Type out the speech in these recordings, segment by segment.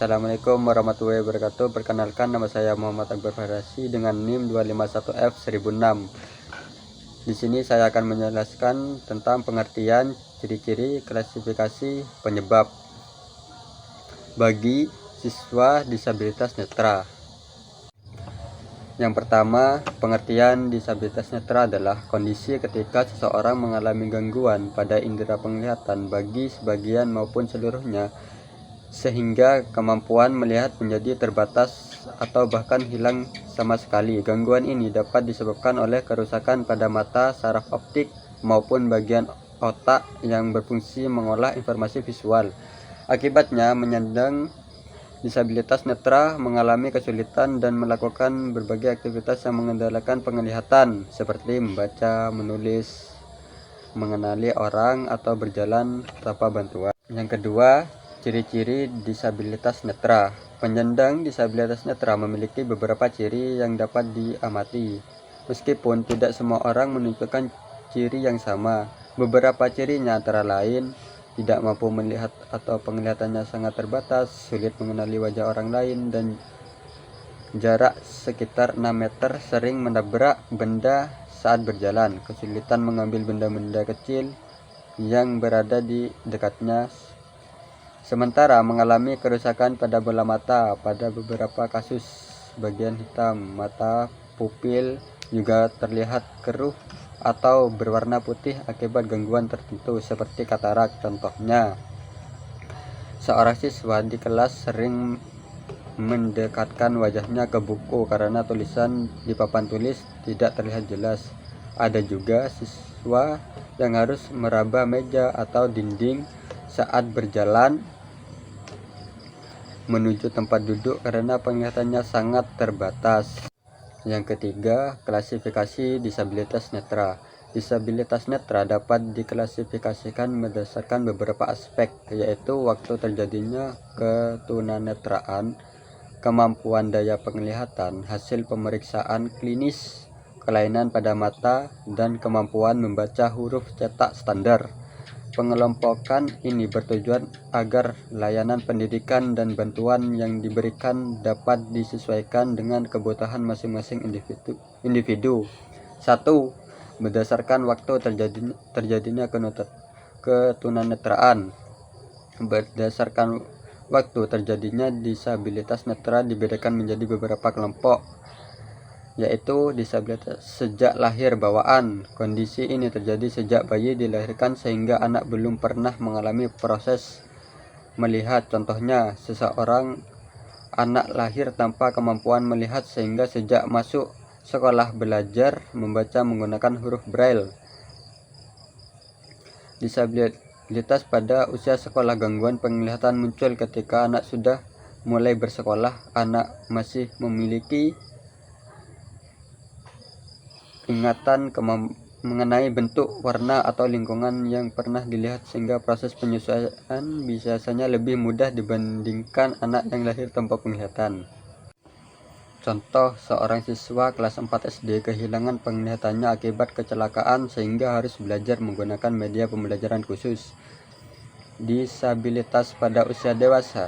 Assalamualaikum warahmatullahi wabarakatuh. Perkenalkan, nama saya Muhammad Akbar Farasi dengan NIM 251F1006. Di sini saya akan menjelaskan tentang pengertian, ciri-ciri, klasifikasi, penyebab bagi siswa disabilitas netra. Yang pertama, pengertian disabilitas netra adalah kondisi ketika seseorang mengalami gangguan pada indera penglihatan bagi sebagian maupun seluruhnya, sehingga kemampuan melihat menjadi terbatas atau bahkan hilang sama sekali. Gangguan ini dapat disebabkan oleh kerusakan pada mata, saraf optik, maupun bagian otak yang berfungsi mengolah informasi visual. Akibatnya, penyandang disabilitas netra mengalami kesulitan dan melakukan berbagai aktivitas yang mengendalikan penglihatan, seperti membaca, menulis, mengenali orang, atau berjalan tanpa bantuan. Yang kedua, ciri-ciri disabilitas netra. Penyandang disabilitas netra memiliki beberapa ciri yang dapat diamati. Meskipun tidak semua orang menunjukkan ciri yang sama, beberapa cirinya antara lain tidak mampu melihat atau penglihatannya sangat terbatas, sulit mengenali wajah orang lain, dan jarak sekitar 6 meter, sering menabrak benda saat berjalan, kesulitan mengambil benda-benda kecil yang berada di dekatnya. Sementara mengalami kerusakan pada bola mata. Pada beberapa kasus, bagian hitam mata pupil juga terlihat keruh atau berwarna putih akibat gangguan tertentu seperti katarak. Contohnya, seorang siswa di kelas sering mendekatkan wajahnya ke buku karena tulisan di papan tulis tidak terlihat jelas. Ada juga siswa yang harus meraba meja atau dinding saat berjalan menuju tempat duduk karena penglihatannya sangat terbatas. Yang ketiga, klasifikasi disabilitas netra. Disabilitas netra dapat diklasifikasikan berdasarkan beberapa aspek, yaitu waktu terjadinya ketunanetraan, kemampuan daya penglihatan, hasil pemeriksaan klinis, kelainan pada mata, dan kemampuan membaca huruf cetak standar. Pengelompokan ini bertujuan agar layanan pendidikan dan bantuan yang diberikan dapat disesuaikan dengan kebutuhan masing-masing individu. 1. Berdasarkan waktu terjadinya ketunanetraan. Berdasarkan waktu terjadinya disabilitas netra dibedakan menjadi beberapa kelompok, yaitu disabilitas sejak lahir bawaan. Kondisi ini terjadi sejak bayi dilahirkan sehingga anak belum pernah mengalami proses melihat. Contohnya, seseorang anak lahir tanpa kemampuan melihat sehingga sejak masuk sekolah belajar membaca menggunakan huruf braille. Disabilitas pada usia sekolah. Gangguan penglihatan muncul ketika anak sudah mulai bersekolah. Anak masih memiliki ingatan mengenai bentuk, warna, atau lingkungan yang pernah dilihat, sehingga proses penyesuaian biasanya lebih mudah dibandingkan anak yang lahir tanpa penglihatan. Contoh, seorang siswa kelas 4 SD kehilangan penglihatannya akibat kecelakaan sehingga harus belajar menggunakan media pembelajaran khusus. Disabilitas pada usia dewasa.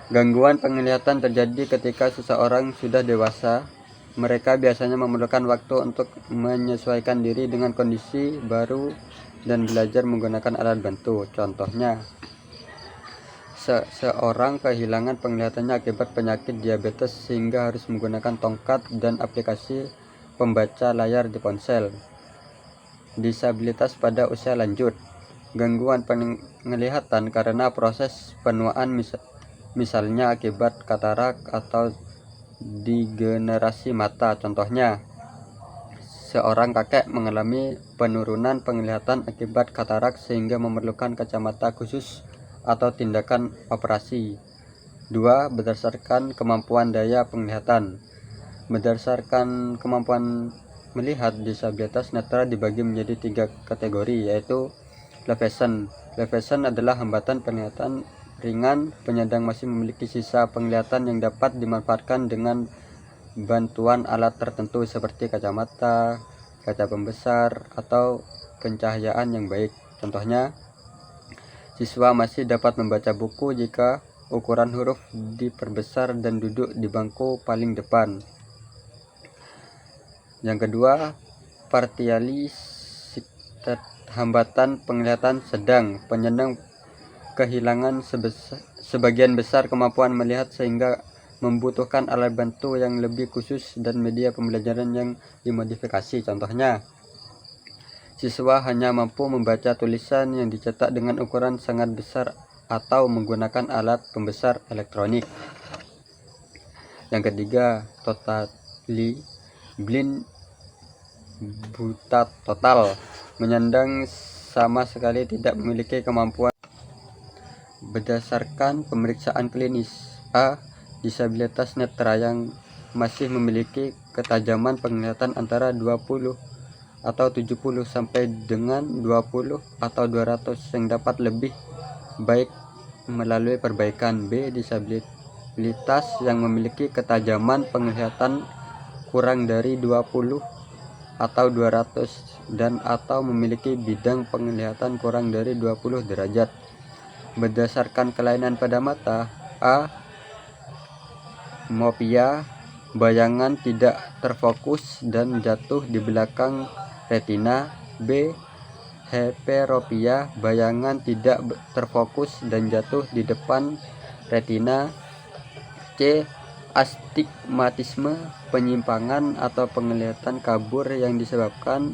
Gangguan penglihatan terjadi ketika seseorang sudah dewasa. Mereka biasanya memerlukan waktu untuk menyesuaikan diri dengan kondisi baru dan belajar menggunakan alat bantu. Contohnya, seseorang kehilangan penglihatannya akibat penyakit diabetes sehingga harus menggunakan tongkat dan aplikasi pembaca layar di ponsel. Disabilitas pada usia lanjut. Gangguan penglihatan karena proses penuaan, misalnya akibat katarak atau degenerasi mata. Contohnya, seorang kakek mengalami penurunan penglihatan akibat katarak sehingga memerlukan kacamata khusus atau tindakan operasi. 2. Berdasarkan kemampuan daya penglihatan. Berdasarkan kemampuan melihat, disabilitas netra dibagi menjadi 3 kategori, yaitu low vision. Low vision adalah hambatan penglihatan ringan. Penyandang masih memiliki sisa penglihatan yang dapat dimanfaatkan dengan bantuan alat tertentu seperti kacamata, kaca pembesar, atau pencahayaan yang baik. Contohnya, siswa masih dapat membaca buku jika ukuran huruf diperbesar dan duduk di bangku paling depan. Yang kedua, partialitas, hambatan penglihatan sedang, penyandang kehilangan sebagian besar kemampuan melihat sehingga membutuhkan alat bantu yang lebih khusus dan media pembelajaran yang dimodifikasi. Contohnya, siswa hanya mampu membaca tulisan yang dicetak dengan ukuran sangat besar atau menggunakan alat pembesar elektronik. Yang ketiga, totally blind, buta total, menyandang sama sekali tidak memiliki kemampuan. Berdasarkan pemeriksaan klinis, A. Disabilitas netra yang masih memiliki ketajaman penglihatan antara 20 atau 70 sampai dengan 20 atau 200 yang dapat lebih baik melalui perbaikan. B. Disabilitas yang memiliki ketajaman penglihatan kurang dari 20 atau 200 dan atau memiliki bidang penglihatan kurang dari 20 derajat. Berdasarkan kelainan pada mata, A. Myopia, bayangan tidak terfokus dan jatuh di belakang retina. B. Heteropia, bayangan tidak terfokus dan jatuh di depan retina. C. Astigmatisme, penyimpangan atau penglihatan kabur yang disebabkan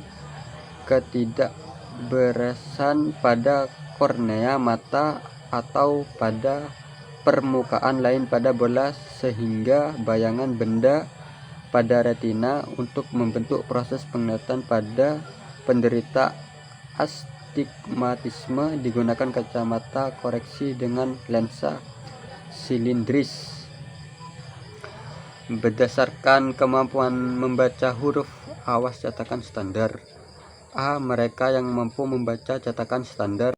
ketidakberasan pada kornea mata atau pada permukaan lain pada bola sehingga bayangan benda pada retina untuk membentuk proses penglihatan. Pada penderita astigmatisme digunakan kacamata koreksi dengan lensa silindris. Berdasarkan kemampuan membaca huruf, awas cetakan standar. A. Mereka yang mampu membaca cetakan standar.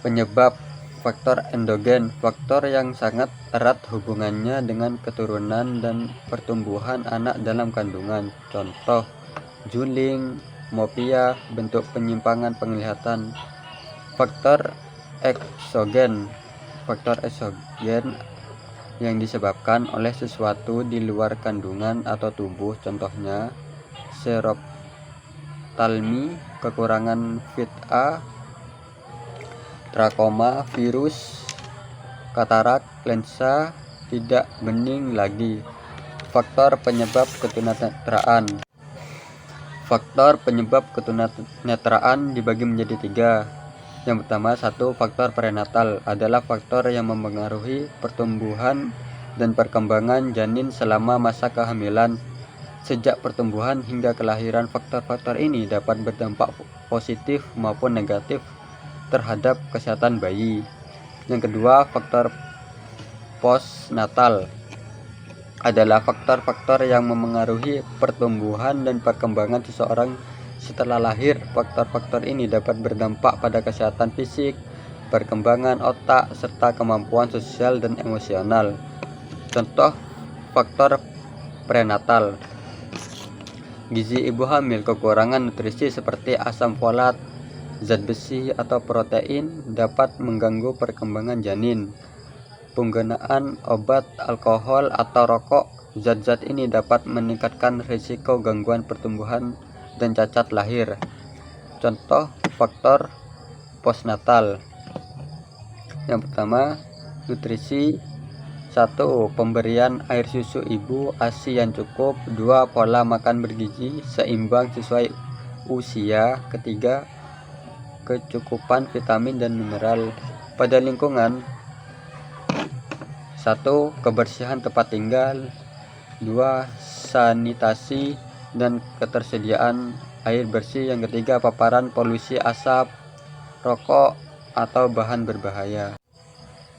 Penyebab, faktor endogen, faktor yang sangat erat hubungannya dengan keturunan dan pertumbuhan anak dalam kandungan. Contoh, juling, myopia, bentuk penyimpangan penglihatan. Faktor eksogen, faktor eksogen yang disebabkan oleh sesuatu di luar kandungan atau tubuh. Contohnya, seroptalmi, kekurangan vit A, trakoma, virus, katarak, lensa tidak bening lagi. Faktor penyebab ketunanetraan. Faktor penyebab ketunanetraan dibagi menjadi 3. Yang pertama, 1. Faktor prenatal adalah faktor yang mempengaruhi pertumbuhan dan perkembangan janin selama masa kehamilan. Sejak pertumbuhan hingga kelahiran, faktor-faktor ini dapat berdampak positif maupun negatif terhadap kesehatan bayi. Yang kedua, faktor postnatal adalah faktor-faktor yang memengaruhi pertumbuhan dan perkembangan seseorang setelah lahir. Faktor-faktor ini dapat berdampak pada kesehatan fisik, perkembangan otak, serta kemampuan sosial dan emosional. Contoh faktor prenatal: gizi ibu hamil, kekurangan nutrisi seperti asam folat, zat besi atau protein dapat mengganggu perkembangan janin. Penggunaan obat, alkohol atau rokok, zat-zat ini dapat meningkatkan risiko gangguan pertumbuhan dan cacat lahir. Contoh faktor postnatal. Yang pertama, nutrisi. 1. Pemberian air susu ibu ASI yang cukup. 2. Pola makan bergizi seimbang sesuai usia. Ketiga, kecukupan vitamin dan mineral pada lingkungan. 1. Kebersihan tempat tinggal. 2. Sanitasi dan ketersediaan air bersih. Yang ketiga, paparan polusi asap, rokok, atau bahan berbahaya.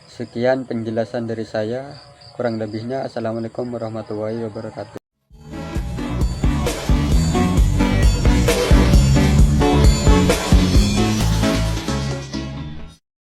Sekian penjelasan dari saya. Kurang lebihnya, assalamualaikum warahmatullahi wabarakatuh.